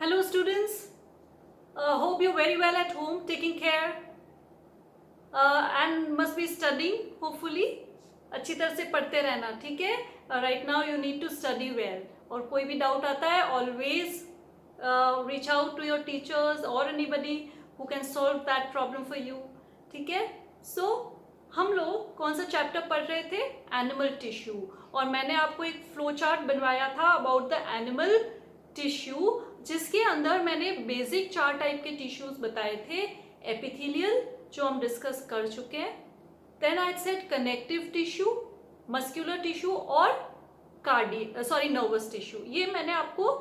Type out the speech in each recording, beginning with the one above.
Hello students, hope you're very well at home, taking care and must be studying hopefully. अच्छी तरह से पढ़ते रहना, ठीक है. Right now you need to study well. और कोई भी डाउट आता है always reach out to your teachers or anybody who can solve that problem for you, ठीक है. So हम लोग कौन सा चैप्टर पढ़ रहे थे? Animal tissue. और मैंने आपको एक फ्लो चार्ट बनवाया था अबाउट द एनिमल टिश्यू, जिसके अंदर मैंने बेसिक 4 टाइप के टिश्यूज बताए थे. एपिथेलियल जो हम डिस्कस कर चुके हैं, then I said connective tissue, muscular tissue और नर्वस टिश्यू. ये मैंने आपको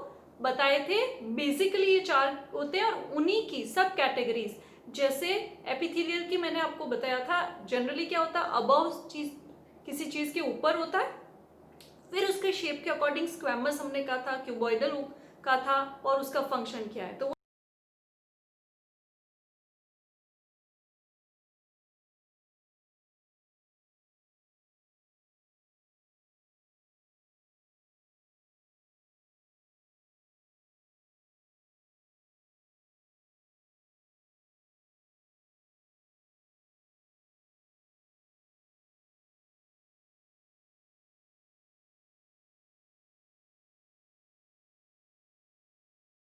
बताए थे. बेसिकली ये 4 होते हैं और उन्हीं की सब कैटेगरीज, जैसे एपिथेलियल की मैंने आपको बताया था जनरली क्या होता है, अबव चीज किसी चीज के ऊपर होता है. फिर उसके शेप के अकॉर्डिंग स्क्वैमस हमने कहा था, क्यूबॉइडल का था, और उसका फंक्शन क्या है. तो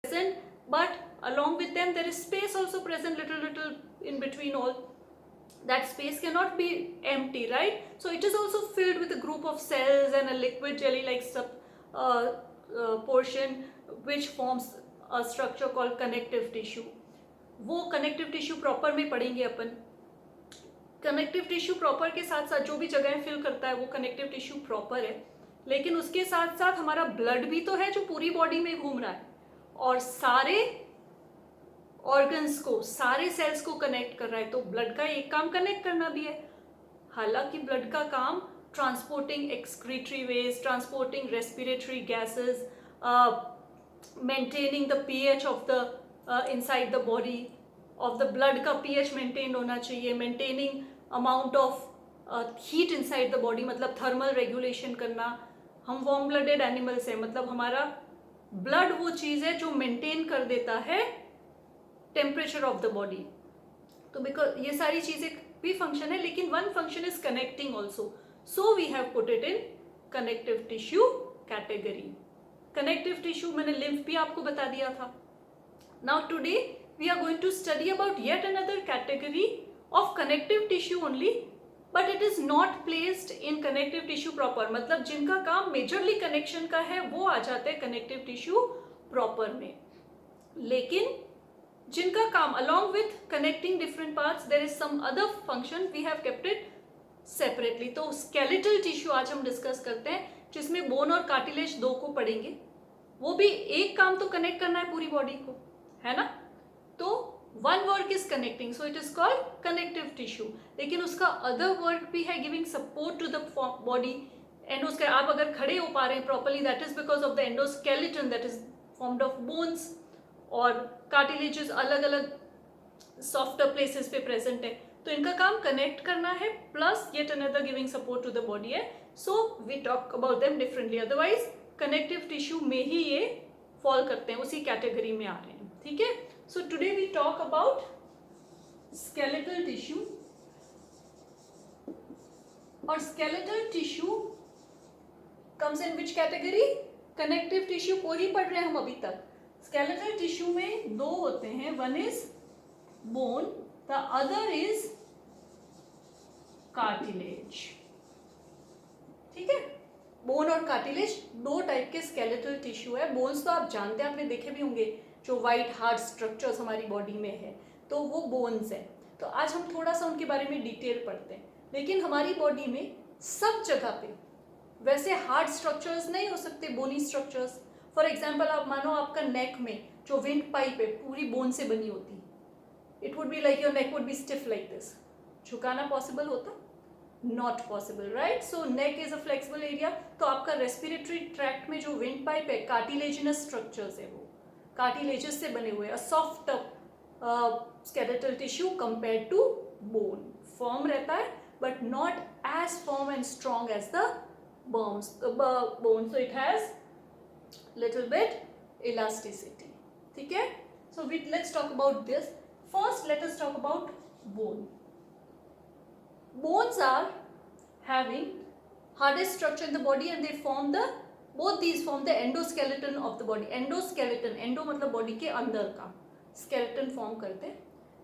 present, but along with them there is space also present, little in between all. That space cannot be empty, right? So it is also filled with a group of cells and a liquid jelly like portion which forms a structure called connective tissue. वो connective tissue proper में पढ़ेंगे अपन. Connective tissue proper के साथ साथ जो भी जगह fill करता है वो कनेक्टिव टिश्यू प्रॉपर है, लेकिन उसके साथ साथ हमारा ब्लड भी तो है जो पूरी बॉडी में घूम रहा है और सारे ऑर्गन्स को, सारे सेल्स को कनेक्ट कर रहा है. तो ब्लड का एक काम कनेक्ट करना भी है. हालांकि ब्लड का काम transporting excretory waste, transporting respiratory gases, maintaining the pH of the inside the body of the blood का पीएच मेंटेन होना चाहिए, maintaining amount of heat inside the body, मतलब थर्मल रेगुलेशन करना. हम वार्म ब्लडेड एनिमल्स हैं, मतलब हमारा blood वो चीज है जो मेंटेन कर देता है टेम्परेचर ऑफ द बॉडी. तो बिकॉज ये सारी चीजें भी फंक्शन है, लेकिन one function is connecting also. So we have put it in connective tissue category. Connective tissue मैंने लिम्फ भी आपको बता दिया था. Now today we are going to study about yet another category of connective tissue only, but it is not placed in connective tissue proper. मतलब जिनका काम majorly connection का है वो आ जाते हैं कनेक्टिव टिश्यू प्रॉपर में, लेकिन जिनका काम along with connecting different parts there is some other function, we have kept it separately. तो skeletal tissue आज हम डिस्कस करते हैं, जिसमें बोन और कार्टिलेज दो को पढ़ेंगे. वो भी एक काम तो कनेक्ट करना है पूरी बॉडी को, है ना. तो one work is connecting, so it is called connective tissue. लेकिन उसका अदर वर्क भी है giving support to the body. Endoskeleton, आप अगर खड़े हो पा रहे हैं properly, that is because of the endoskeleton that is formed of bones, और कार्टिलेजेस अलग अलग सॉफ्टर प्लेसेस पे प्रेजेंट है. तो इनका काम कनेक्ट करना है, plus yet another giving support to the body है. So we talk about them differently. Otherwise connective tissue में ही ये फॉल करते हैं, उसी कैटेगरी में आ रहे हैं, ठीक है. So today we talk about skeletal tissue. और skeletal tissue comes in which category? Connective tissue को ही पढ़ रहे हैं हम अभी तक. स्केलेटल टिश्यू में दो होते हैं, one is bone, the other is cartilage. ठीक है, बोन और कार्टिलेज दो टाइप के स्केलेटल टिश्यू है. बोन्स तो आप जानते हैं, आपने देखे भी होंगे, जो वाइट हार्ड स्ट्रक्चर्स हमारी बॉडी में है, तो वो बोन्स है. तो आज हम थोड़ा सा उनके बारे में डिटेल पढ़ते हैं. लेकिन हमारी बॉडी में सब जगह पे वैसे हार्ड स्ट्रक्चर्स नहीं हो सकते, बोनी स्ट्रक्चर्स. फॉर एग्जाम्पल, आप मानो आपका नेक में जो विंड पाइप है पूरी बोन से बनी होती, it would be like your neck would be stiff like this. झुकाना पॉसिबल होता? Not possible, right. So neck is a flexible area. तो आपका रेस्पिरेटरी ट्रैक्ट में जो विंड पाइप है, कार्टिलेजिनस स्ट्रक्चर्स है, वो कार्टिलेजेस से बने हुए, a soft skeletal tissue compare to bone. Firm रहता है but not as firm and strong as the bone. So it has little bit elasticity. ठीक है. So let's talk about this. First, let us talk about bone. Bones are having hardest structure in the body and they form the, both these form the endoskeleton of the body. Endoskeleton, endo मतलब body के अंदर का, skeleton form करते हैं.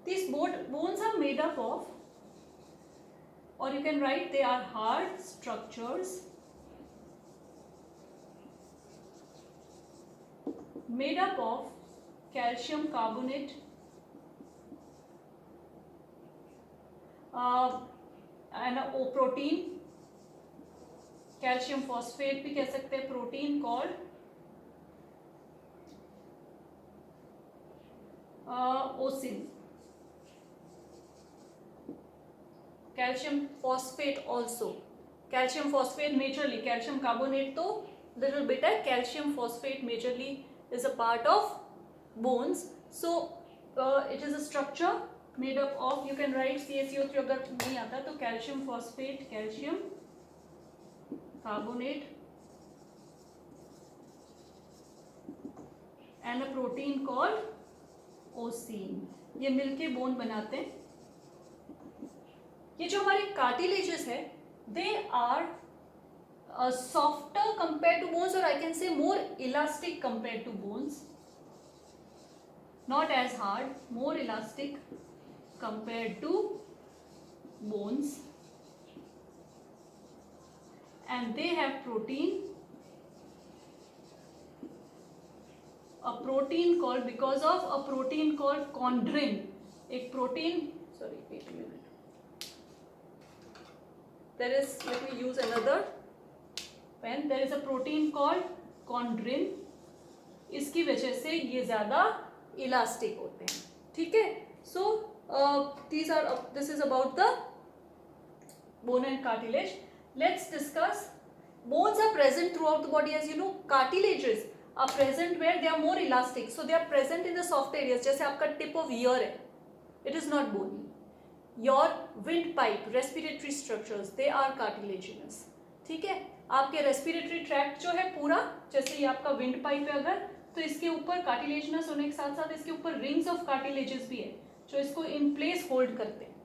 These bones are made up of, or you can write they are hard structures made up of calcium carbonate and a protein, calcium phosphate भी कह सकते हैं, protein called ossein. Calcium phosphate also, calcium phosphate majorly, calcium carbonate तो little bit है, calcium phosphate majorly is a part of bones. So it is a structure made up of, you can write CaCO3 अगर नहीं आता तो calcium phosphate, calcium carbonate and a protein called ossein. ये मिलके bone बनाते हैं. ये जो हमारे कार्टिलेजेस है they are softer compare to bones, और I can say more elastic compare to bones, not as hard, more elastic compared to bones, and they have protein, a protein called, because of a protein called chondrin, एक protein, sorry wait a minute, there is, let me use another pen, there is a protein called chondrin, इसकी वजह से ये ज़्यादा elastic होते हैं. ठीक है. So this is about the bone and cartilage. Let's discuss. Bones are present throughout the body, as you know. Cartilages are present where they are more elastic, so they are present in the soft areas. जैसे आपका tip of ear है, it is not bony. Your wind pipe, respiratory structures, they are cartilaginous. ठीक है. आपके respiratory tract जो है पूरा, जैसे ये आपका विंड पाइप है अगर, तो इसके ऊपर कार्टिलेजिनस होने के साथ साथ इसके ऊपर रिंग्स ऑफ कार्टिलेजेस भी है जो इसको इन प्लेस होल्ड करते हैं,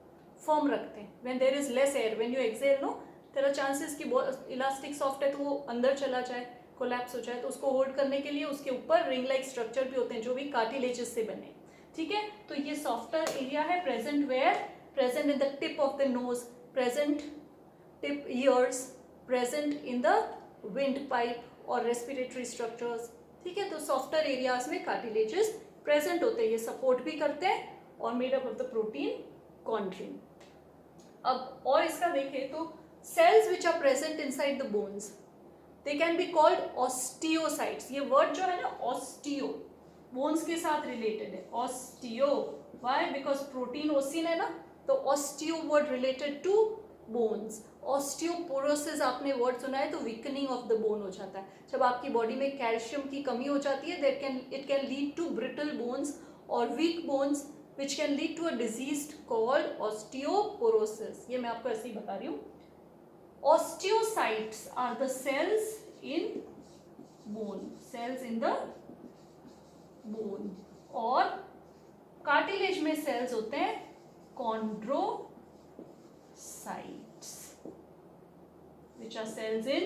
फॉर्म रखते हैं. When there is less air, when you exhale, no there are chances कि इलास्टिक सॉफ्ट है तो वो अंदर चला जाए, कोलैप्स हो जाए, तो उसको होल्ड करने के लिए उसके ऊपर रिंग लाइक स्ट्रक्चर भी होते हैं जो भी कार्टिलेजेस से बने. ठीक है. तो ये सॉफ्टर एरिया है, present where, present in the tip of the nose, present tip ears, present in the wind pipe और रेस्पिरेटरी स्ट्रक्चर्स. ठीक है. तो सॉफ्टर एरियाज में कार्टिलेजेस प्रेजेंट होते हैं, ये सपोर्ट भी करते हैं, और made up of the protein chondrin. अब और इसका देखें तो cells which are present inside the bones, they can be called osteocytes. ये वर्ड जो है ना ऑस्टियो, बोन्स के साथ रिलेटेड है. Osteo, why? Because protein ossein है ना, तो osteo word related to bones. Osteoporosis आपने वर्ड सुना है, तो वीकनिंग ऑफ द बोन हो जाता है. जब आपकी बॉडी में कैल्शियम की कमी हो जाती है, it can lead to brittle bones और weak bones which can lead to a disease called osteoporosis. ये मैं आपको ऐसे ही बता रही हूँ. Osteocytes are the cells in bone, cells in the bone. और कार्टिलेज में सेल्स होते हैं chondrocytes, which are cells in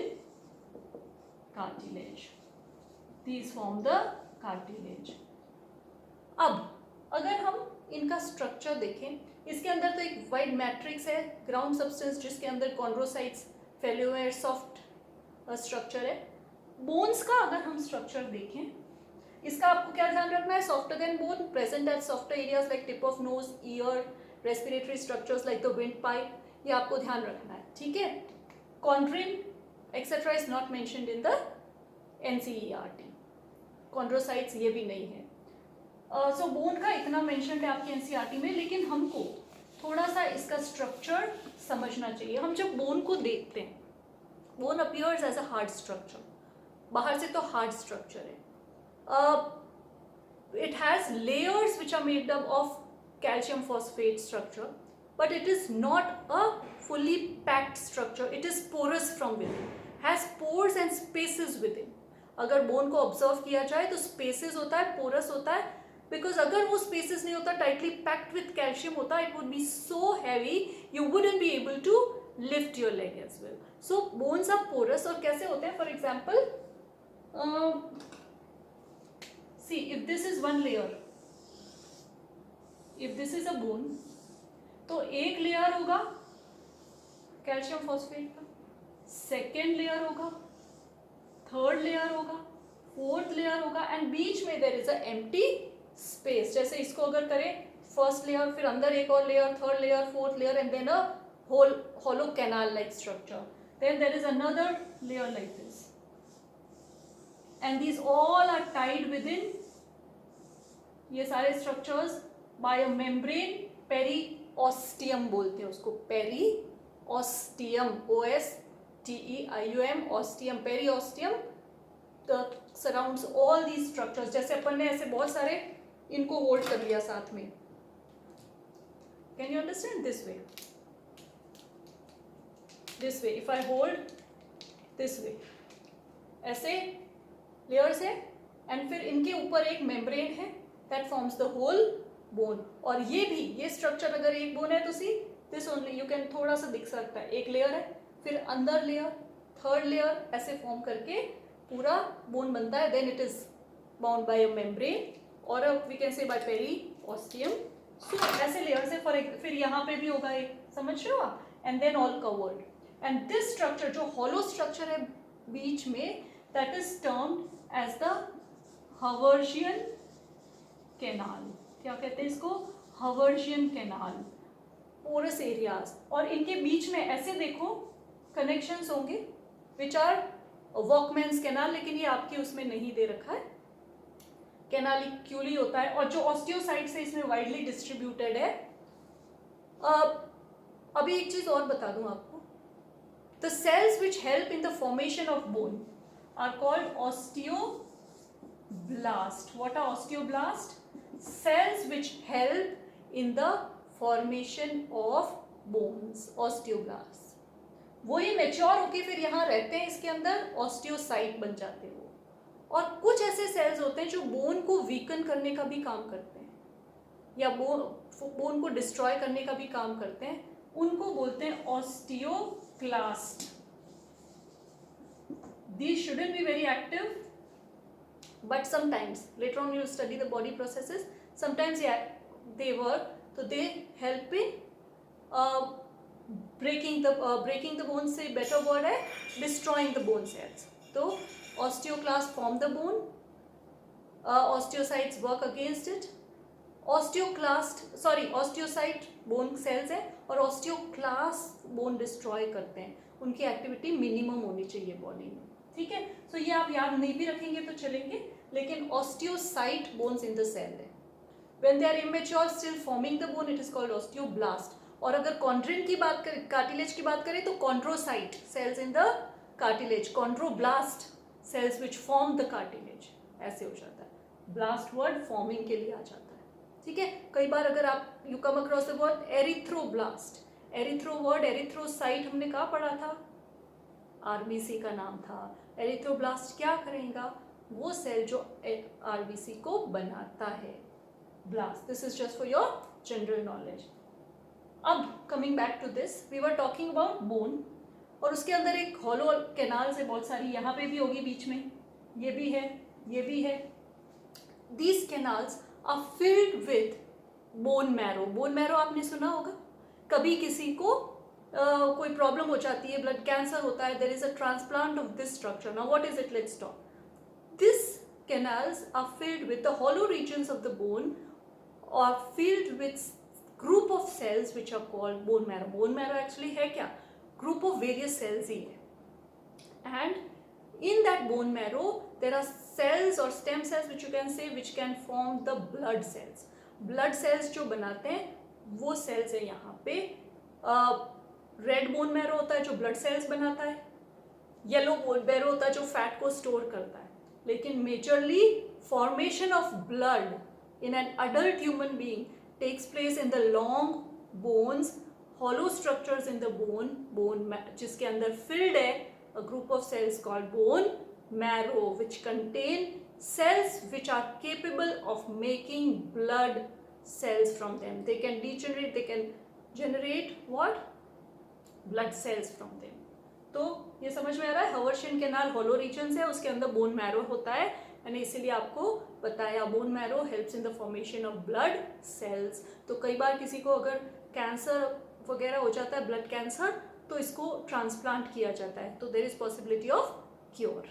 cartilage. These form the cartilage. अब अगर हम इनका स्ट्रक्चर देखें, इसके अंदर तो एक वाइड मैट्रिक्स है, ग्राउंड सब्सटेंस, जिसके अंदर कॉन्ड्रोसाइट्स फैले हुए हैं, सॉफ्ट स्ट्रक्चर है. बोन्स का अगर हम स्ट्रक्चर देखें, इसका आपको क्या ध्यान रखना है? Softer than bone, present at softer areas like tip of nose, ear, respiratory structures like the wind pipe, ये आपको ध्यान रखना है. ठीक है. Chondrin etcetera is not mentioned in the NCERT. Chondrocytes ये भी नहीं है. सो बोन का इतना मेंशन्ड है आपके NCERT में, लेकिन हमको थोड़ा सा इसका स्ट्रक्चर समझना चाहिए. हम जब बोन को देखते हैं, bone appears as a hard structure, बाहर से तो हार्ड स्ट्रक्चर है. It has layers which are made up of calcium phosphate structure, but it is not a fully packed structure. It is porous from within, has pores and spaces within. अगर bone को observe किया जाए तो spaces होता है, porous होता है, because अगर वो स्पेसेस नहीं होता, टाइटली पैक्ड विथ कैल्शियम होता, it would be so heavy you wouldn't be able to lift your leg as well. So bones are porous. और कैसे होते हैं? For example, see if this is one layer, if this is a bone, तो एक layer होगा calcium phosphate का, second layer होगा, third layer होगा, फोर्थ लेयर होगा, एंड बीच में there is a empty space. जैसे इसको अगर करें, फर्स्ट लेयर, फिर अंदर एक और layer, third layer, fourth layer, and then a hole hollow canal like structure. Then there is another layer like this, and these all are tied within, ये सारे structures, by a membrane. Periosteum बोलते हैं उसको, periosteum, OSTEIUM, osteum, periosteum surrounds all these structures. जैसे अपन ने ऐसे बहुत सारे इनको होल्ड कर लिया साथ में. Can you understand this way? This way, if I hold this way, ऐसे layers है, and फिर इनके ऊपर एक membrane है that forms the whole bone. और ये भी, ये structure अगर एक bone है तो see this only, you can थोड़ा सा दिख सकता है, एक layer है, फिर अंदर layer, third layer, ऐसे form करके पूरा bone बनता है. Then it is bound by a membrane, or we can say by periosteum. So ऐसे layers है. फिर यहाँ पे भी होगा एक, समझ रहे हो आप? And then all covered. And this structure, जो hollow structure है बीच में, that is termed as the Haversian canal. क्या कहते हैं इसको? Haversian canal. Porous areas. और इनके बीच में ऐसे देखो connections होंगे, which are Walkman's canal, लेकिन ये आपके उसमें नहीं दे रखा है. Canaliculi होता है, और जो osteocytes है इसमें widely distributed है. अभी एक चीज और बता दूं आपको. The cells which help in the formation of bone are called osteoblast. What are osteoblast? Cells which help in the formation of bones. Osteoblast. वो ही मैच्योर होके फिर यहाँ रहते हैं इसके अंदर, ऑस्टियोसाइट बन जाते हैं वो. और कुछ ऐसे सेल्स होते हैं जो बोन को वीकन करने का भी काम करते हैं, या बोन को डिस्ट्रॉय करने का भी काम करते हैं. उनको बोलते हैं osteoclast. These shouldn't be very active, but sometimes later on you will study the body processes. Sometimes they work, so they help in breaking the bone. Say better word है destroying the bone cells. So osteoclast form the bone. Osteocytes work against it. osteocyte bone cells है, और osteoclast bone destroy करते हैं. उनकी activity minimum होनी चाहिए body में. ठीक है? सो ये आप याद नहीं भी रखेंगे तो चलेंगे, लेकिन osteocyte bones in the cell है. When they are immature still forming the bone, it is called osteoblast. और अगर कॉन्ड्रिन की बात करें, कार्टिलेज की बात करें, तो chondrocyte cells in the cartilage, chondroblast cells which form the cartilage. ऐसे हो जाता है. ब्लास्ट वर्ड फॉर्मिंग के लिए आ जाता है. ठीक है? कई बार अगर आप you come across the word erythroblast, erythro word, erythrocyte हमने कहाँ पढ़ा था? आरबीसी का नाम था. एरिथ्रोब्लास्ट क्या करेगा? वो सेल जो आरबीसी को बनाता है. Blast. This is just for your general knowledge. अब coming back to this, we were talking about bone, और उसके अंदर एक हॉलो कैनाल्स है बहुत सारी. यहाँ पे भी होगी बीच में, ये भी है, ये भी है. These canals are filled with bone marrow. bone marrow आपने सुना होगा. कभी किसी को कोई प्रॉब्लम हो जाती है, ब्लड कैंसर होता है, there is a transplant of this structure. Now what is it? Let's talk. These canals are filled with the hollow regions of the bone, or filled with group of cells which are called bone marrow. bone marrow actually है क्या? group of various cells ही है. And in that bone marrow there are cells or stem cells which you can say which can form the blood cells. blood cells जो बनाते हैं वो cells है यहाँ पे. रेड बोन मैरो होता है जो ब्लड सेल्स बनाता है. येलो बोन मैरो होता है जो फैट को स्टोर करता है. लेकिन majorly formation of blood in an adult human being takes place in the long bones, hollow structures in the bone जिसके अंदर फिल्ड है a group of cells called bone marrow which contain cells which are capable of making blood cells from them. They can degenerate, they can generate what? Blood cells from them. तो ये समझ में आ रहा है? हवर्शियन canal होलो reason है, उसके अंदर bone marrow होता है, मैंने इसीलिए आपको बताया bone marrow helps in the formation of blood cells. तो कई बार किसी को अगर कैंसर वगैरह हो जाता है, ब्लड कैंसर, तो इसको ट्रांसप्लांट किया जाता है, तो there is possibility of cure.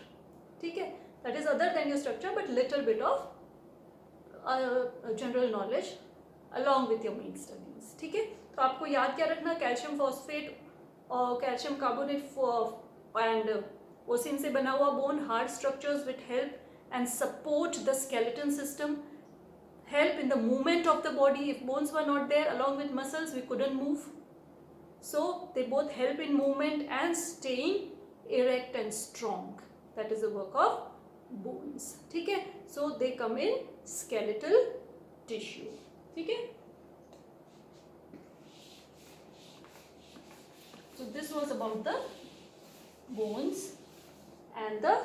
ठीक है, that is other than your structure but little bit of general knowledge along with your main studies. ठीक है, तो आपको याद क्या रखना, कैल्शियम फॉस्फेट और कैल्शियम कार्बोनेट एंड ओसिन से बना हुआ बोन, hard structures which help and support the skeleton system, help in the movement of the body. If bones were not there, along with muscles we couldn't move, so they both help in movement and staying erect and strong. That is the work of bones. ठीक है, so they come in skeletal tissue. ठीक है, so this was about the bones and the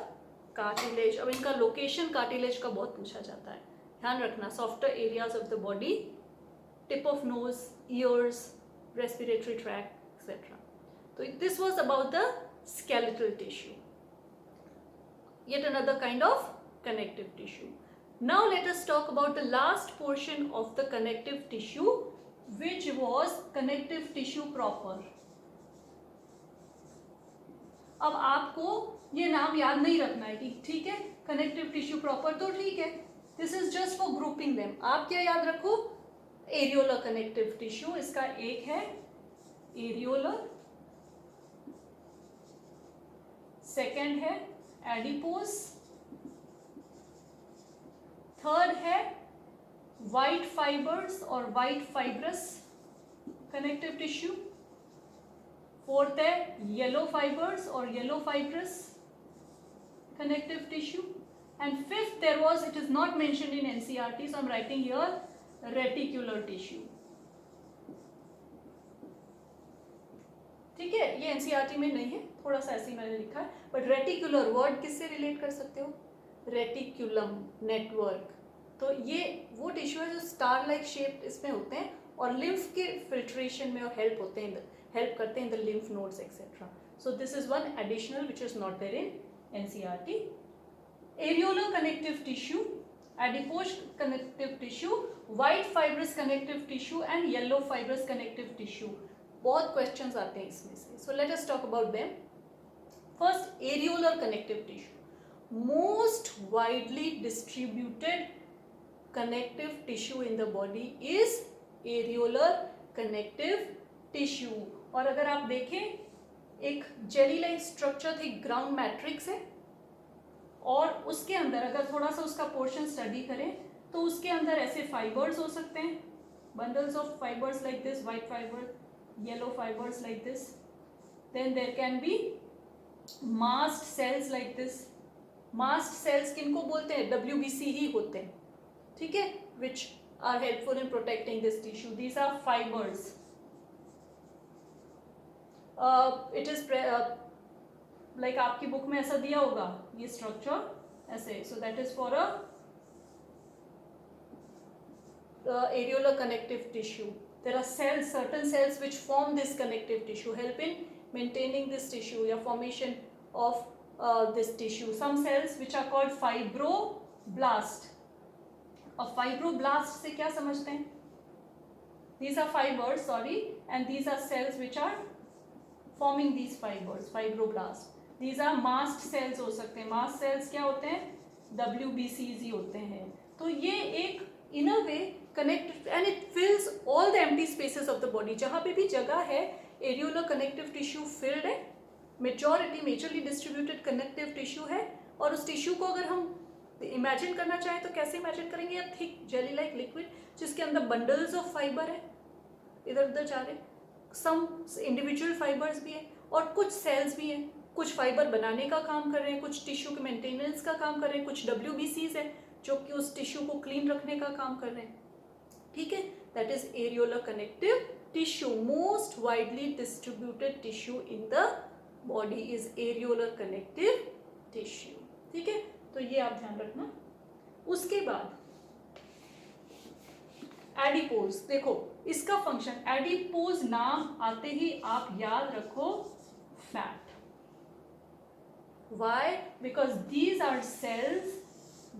cartilage. अब इनका location cartilage का बहुत पूछा जाता है, ध्यान रखना. Softer areas of the body, tip of nose, ears, respiratory tract etcetera. तो this was about the skeletal tissue, yet another kind of connective tissue. Now let us talk about the last portion of the connective tissue, which was connective tissue proper. अब आपको ये नाम याद नहीं रखना है, ठीक है, कनेक्टिव टिश्यू प्रॉपर तो ठीक है, this is just for grouping them. आप क्या याद रखो, एरियोलर कनेक्टिव टिश्यू, इसका एक है एरियोलर, सेकंड है एडिपोज, थर्ड है वाइट फाइबर्स और white fibrous connective tissue, fourth है येलो फाइबर्स और yellow fibrous connective tissue, and fifth there was, it is not mentioned in NCERT, so I am writing here, reticular tissue. ठीक है, ये NCERT में नहीं है, थोड़ा सा ऐसे ही मैंने लिखा है, बट रेटिकुलर वर्ड किससे रिलेट कर सकते हो, रेटिकुलम नेटवर्क. तो ये वो टिश्यू है जो स्टार लाइक शेप इसमें होते हैं और लिम्फ के फिल्ट्रेशन में और हेल्प होते हैं, हेल्प करते हैं in the lymph nodes etcetera. So this is one additional which is not there in NCERT. Areolar connective tissue, adipose connective tissue, white fibrous connective tissue and yellow fibrous connective tissue. बहुत questions आते हैं इसमें से. So let us talk about them. First, areolar connective tissue, most widely distributed connective tissue in the body is areolar connective tissue. और अगर आप देखें, एक जेली लाइक स्ट्रक्चर थी, ग्राउंड मैट्रिक्स है, और उसके अंदर अगर थोड़ा सा उसका पोर्शन स्टडी करें तो उसके अंदर ऐसे फाइबर्स हो सकते हैं, bundles of fibres like this, white fibre, yellow fibres like this. Then there can be mast cells like this. Mast cells किनको बोलते हैं, WBC ही होते हैं, ठीक है, which are helpful in protecting this tissue. These are fibres. It is like आपकी book में ऐसा दिया होगा ये स्ट्रक्चर ऐसे, so that is for a areolar connective tissue. There are cells, certain cells which form this connective tissue, help in maintaining this tissue या formation of this tissue. Some cells which are called fibroblast. अब fibroblast से क्या समझते हैं, these are fibers, sorry, and these are cells which are forming these fibers, fibroblast. These are mast cells हो सकते हैं. mast cells क्या होते हैं, WBCs ही होते हैं. तो ये एक in a way connect and it fills all the empty spaces of the body. जहाँ पे भी जगह है, areolar connective tissue filled है, majorly distributed connective tissue है. और उस टिश्यू को अगर हम इमेजिन करना चाहें तो कैसे इमेजिन करेंगे, या थिक जेली लाइक लिक्विड जिसके अंदर बंडल्स ऑफ फाइबर है, इधर उधर जा रहे, सम इंडिविजुअल फाइबर्स भी है और कुछ सेल्स भी हैं, कुछ फाइबर बनाने का काम कर रहे हैं, कुछ टिश्यू के मेंटेनेंस का काम कर रहे हैं, कुछ WBCs है जो कि उस टिश्यू को क्लीन रखने का काम कर रहे हैं. ठीक है, that is areolar connective tissue. Most widely distributed tissue in the body is areolar connective tissue. ठीक है, तो ये आप ध्यान रखना। उसके बाद एडिपोज, देखो इसका फंक्शन, एडिपोज नाम आते ही आप याद रखो fat. Why? Because these are cells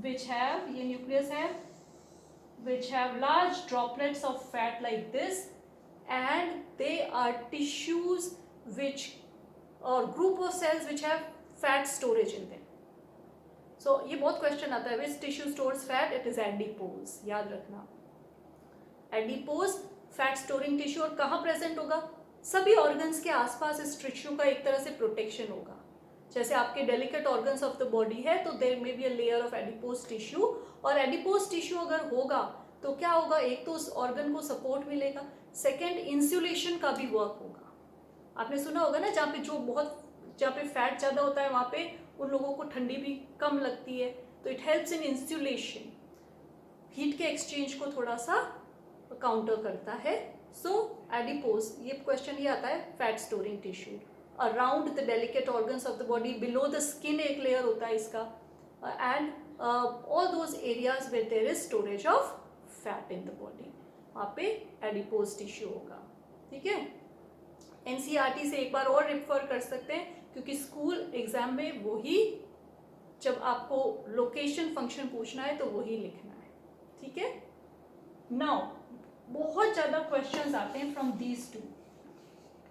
which have, ये nucleus है, which have large droplets of fat like this, and they are tissues which, or group of cells which have fat storage in them. So ये बहुत question आता है, which tissue stores fat? It is adipose, याद रखना। Adipose fat storing tissue, और कहाँ present होगा? सभी ऑर्गन्स के आसपास इस टिश्यू का एक तरह से प्रोटेक्शन होगा। जैसे आपके delicate organs of the body है तो there may be a layer of adipose tissue, और एडिपोज टिश्यू अगर होगा तो क्या होगा? एक तो उस ऑर्गन को सपोर्ट मिलेगा, सेकेंड इंसुलेशन का भी वर्क होगा। आपने सुना होगा ना, जहाँ पे फैट ज़्यादा होता है वहाँ पे उन लोगों को ठंडी भी कम लगती है, तो it helps in insulation, heat के एक्सचेंज को थोड़ा सा काउंटर करता है। सो एडिपोज, ये क्वेश्चन ये आता है, fat storing tissue around the delicate organs of the body, below the skin एक लेयर होता है इसका, and all those areas where there is storage of fat in the body, वहाँ पे एडिपोज टिश्यू होगा। ठीक है, एनसीईआरटी से एक बार और रेफर कर सकते हैं, क्योंकि स्कूल एग्जाम में वही, जब आपको लोकेशन फंक्शन पूछना है तो वही लिखना है। ठीक है, नाउ बहुत ज़्यादा क्वेश्चंस आते हैं from these two,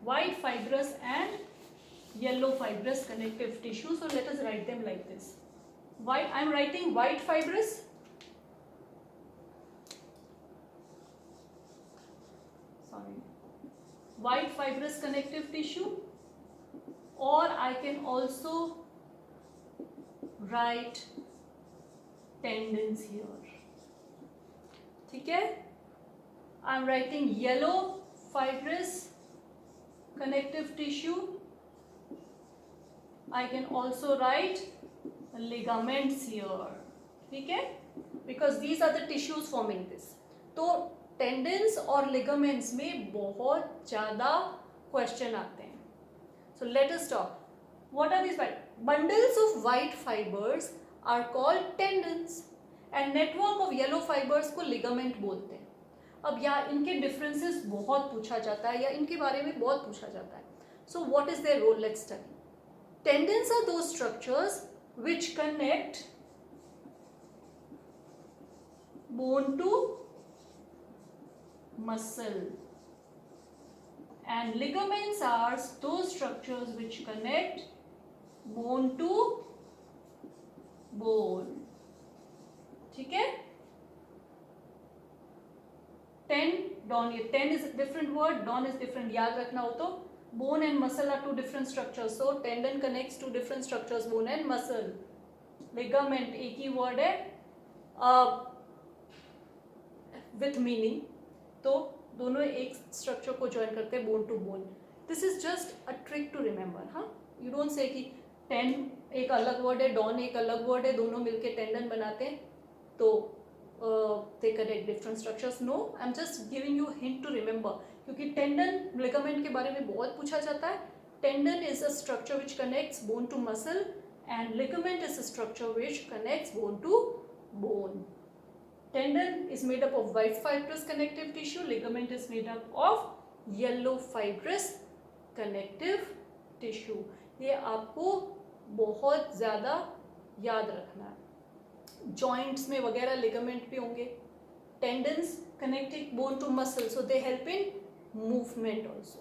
white fibrous and yellow fibrous connective tissue. So let us write them like this. White, I am writing white fibrous, sorry, white fibrous connective tissue, or I can also write tendons here. ठीक है, I am writing yellow fibrous connective tissue. I can also write ligaments here. ठीक है, because these are the tissues forming this. तो tendons और ligaments में बहुत ज़्यादा question आते हैं. So let us talk. What are these? Bundles of white fibers are called tendons, and network of yellow fibers को ligament बोलते हैं. अब यहाँ इनके differences बहुत पूछा जाता है, या इनके बारे में बहुत पूछा जाता है. So what is their role? Let's study. Tendons are those structures which connect bone to muscle, and ligaments are those structures which connect bone to bone. ठीक है, tendon, ये tend is a different word, don is different, याद रखना हो तो। Bone and muscle are two different structures, so tendon connects two different structures, bone and muscle. Ligament एक ही word है with meaning, तो दोनों एक structure को join करते हैं bone to bone. This is just a trick to remember, हाँ? You don't say कि tend एक अलग word है, don एक अलग word है, दोनों मिलके tendon बनाते हैं, तो they connect different structures. No, I'm just giving you hint to remember. क्योंकि टेंडन लिगामेंट के बारे में बहुत पूछा जाता है. Tendon is a structure which connects bone to muscle, and ligament is a structure which connects bone to bone. Tendon is made up of white fibrous connective tissue, ligament is made up of yellow fibrous connective tissue. ये आपको बहुत ज़्यादा याद रखना है. Joints में वगैरह ligament भी होंगे. Tendons connecting bone to muscle, so they help in movement also.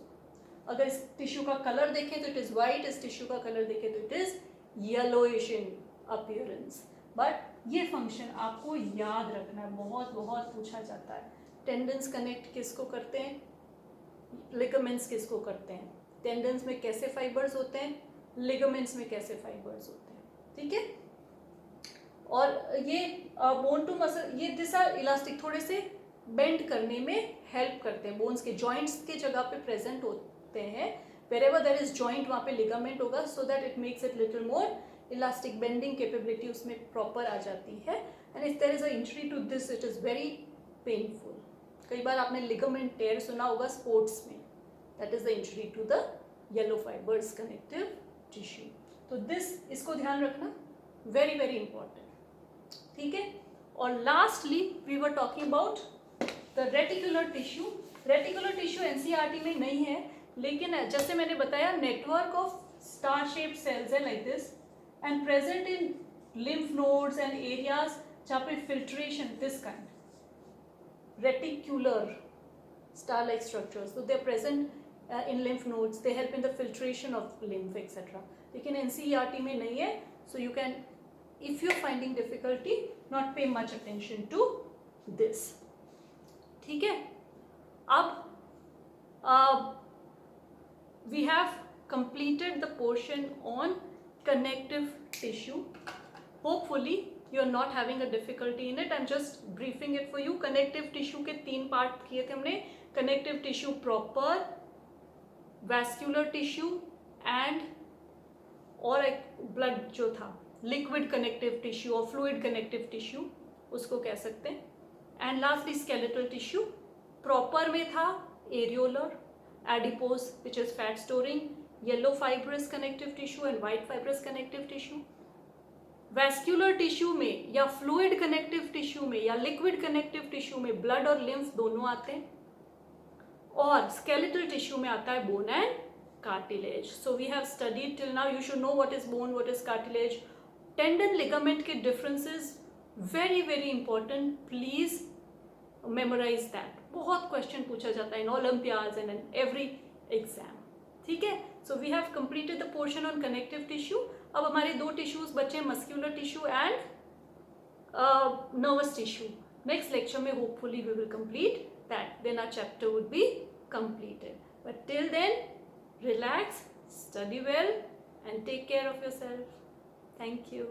अगर इस टिश्यू का कलर देखें तो इट इज़ वाइट, इस टिश्यू का कलर देखें तो it is yellowish in appearance. But ये फंक्शन आपको याद रखना है, बहुत बहुत पूछा जाता है. टेंडन्स कनेक्ट किसको करते हैं, लिगामेंट्स किसको करते हैं, टेंडन्स में कैसे फाइबर्स होते हैं, लिगामेंट्स में कैसे फाइबर्स होते हैं. ठीक है, और ये बोन टू मसल, ये दिस आर इलास्टिक, थोड़े से बेंड करने में हेल्प करते हैं. बोन्स के जॉइंट्स के जगह पे प्रेजेंट होते हैं. वेरेवर देयर इज जॉइंट वहाँ पे लिगामेंट होगा, so that it makes it little more elastic. Bending capability उसमें प्रॉपर आ जाती है. And if there is a injury to this it is very painful. कई बार आपने लिगामेंट टेयर सुना होगा स्पोर्ट्स में. That is the injury to the yellow fibres connective tissue. तो दिस, इसको ध्यान रखना. वेरी वेरी इंपॉर्टेंट, ठीक है। और lastly we were talking about the reticular tissue. Reticular tissue NCERT में नहीं है, लेकिन जैसे मैंने बताया network of star shaped cells है like this and present in lymph nodes and areas जहाँ पे filtration this kind reticular star like structures, so they are present in lymph nodes, they help in the filtration of lymph etc. लेकिन NCERT में नहीं है, so you can, if you are finding difficulty, not pay much attention to this, ठीक है। अब we have completed the portion on connective tissue. Hopefully you are not having a difficulty in it. I'm just briefing it for you. Connective tissue के 3 part किए थे हमने, connective tissue proper, vascular tissue and और एक blood जो था liquid connective tissue और fluid connective tissue उसको कह सकते हैं, and lastly skeletal tissue. Proper में था areolar, adipose which is fat storing, yellow fibrous connective tissue and white fibrous connective tissue. Vascular tissue में या फ्लूइड कनेक्टिव टिश्यू में या लिक्विड कनेक्टिव टिश्यू में ब्लड और लिम्फ दोनों आते हैं, और स्केलेटल टिश्यू में आता है bone and cartilage. So we have studied till now, you should know what is bone, what is cartilage. Tendon ligament के differences very very important, please memorise that. बहुत क्वेश्चन पूछा जाता है in olympiads and in every exam, ठीक है. So we have completed the portion on connective tissue. अब हमारे 2 tissues बचे, muscular tissue and nervous tissue. Next lecture में hopefully we will complete that, then our chapter would be completed. But till then, relax, study well and take care of yourself. Thank you.